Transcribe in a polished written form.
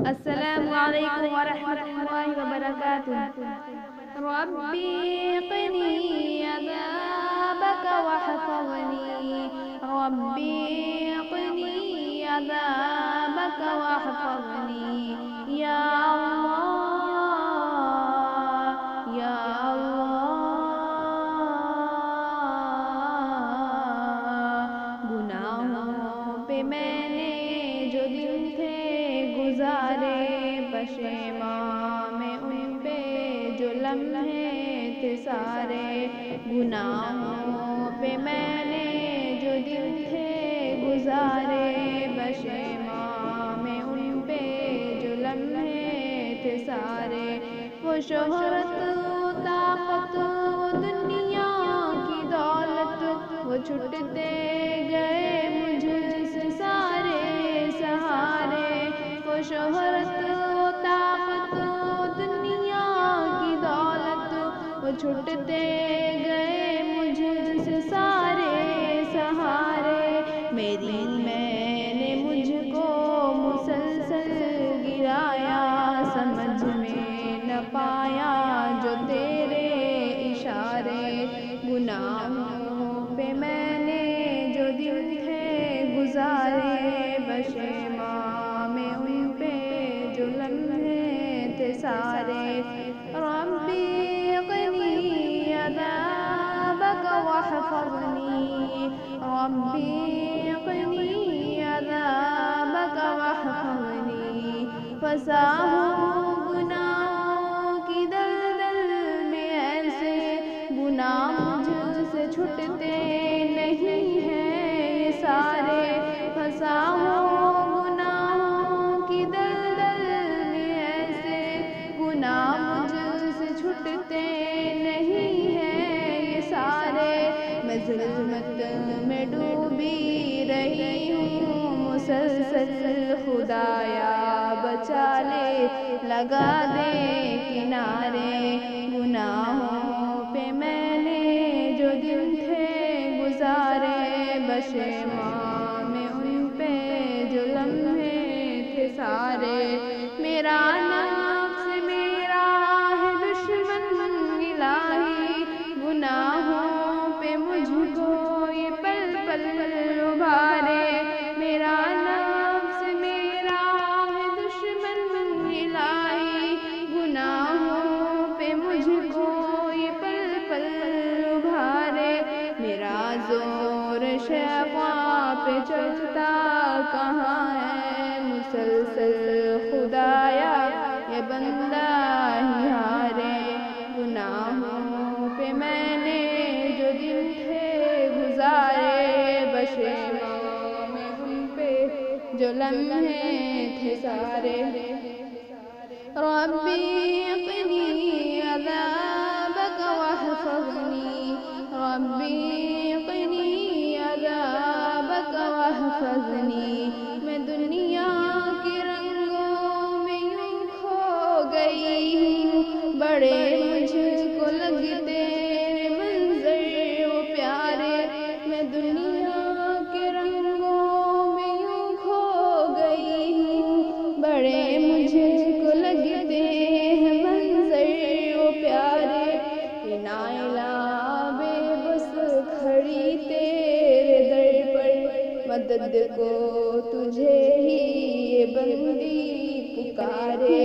السلام علیکم ورحمۃ اللہ وبرکاتہ۔ ربی قنی عذابک واحفظنی، ربی قنی عذابک واحفظنی، یا اللہ یا اللہ۔ گناہوں پہ میں نے جو دن تھے گزارے، پشیماں میں ان پہ جو لمحے تھے سارے۔ گناہوں پہ میں نے جو دن تھے گزارے، پشیماں میں ان پہ جو لمحے تھے سارے۔ وہ شہرت و طاقت و دنیا کی دولت، وہ چھٹتے گئے مجھ سے سارے سہارے۔ وہ شہرت و طاقت و دنیا کی دولت، وہ چھٹتے گئے مجھ سے سارے سہارے۔ میں نے مجھ کو مسلسل گرایا، سمجھ میں نہ پایا جو تیرے اشارے۔ گناہوں پہ میں نے جو دن تھے گزارے، پشیماں میں ان پہ جو لمحے تھے سارے۔ ربی قنی عذابک واحفظنی، ربی قنی عذابک واحفظنی۔ پھنسا ہوں گناہوں کی دلدل میں ایسے، گناہ مجھ سے چھٹتے نہیں ہیں یہ سارے۔ پھنسا ہوں گناہوں کی دلدل میں ایسے، گناہ مجھ سے چھٹتے نہیں ہیں یہ سارے۔ میں ظلمت میں ڈوبی رہی ہوں مسلسل، خدایا بچا لے لگا دے کنارے۔ گناہوں پہ میں نے جو دن تھے گزارے، پشیماں میں ان پہ جو لمحے تھے سارے۔ میرا نفس میرا ہے دشمن الہی، گناہوں پہ مجھ کو یہ پل پل ابھارے۔ میرا نفس میرا ہے دشمن الہی، گناہوں پہ مجھ کو یہ پل پل ابھارے۔ میرا زور شیطان پہ چلتا کہاں ہے، مسلسل خدایا یہ بندہ ہی ہارے۔ گناہوں پہ میں نے جو دن تھے گزارے، پشیماں میں ان پہ جو لمحے تھے سارے۔ ربی قنی عذابک واحفظنی، ربی قنی عذابک واحفظنی۔ میں دنیا کے رنگوں میں یوں کھو گئی ہوں، بڑے مجھ کو لگتے منظر وہ پیارے۔ میں دنیا کے رنگوں میں یوں کھو گئی ہوں، بڑے مجھ کو لگتے ہیں منظر وہ پیارے۔ نائلہ بے بس کھڑی تیرے در پر، مدد کو تجھے ہی یہ بندی پکارے۔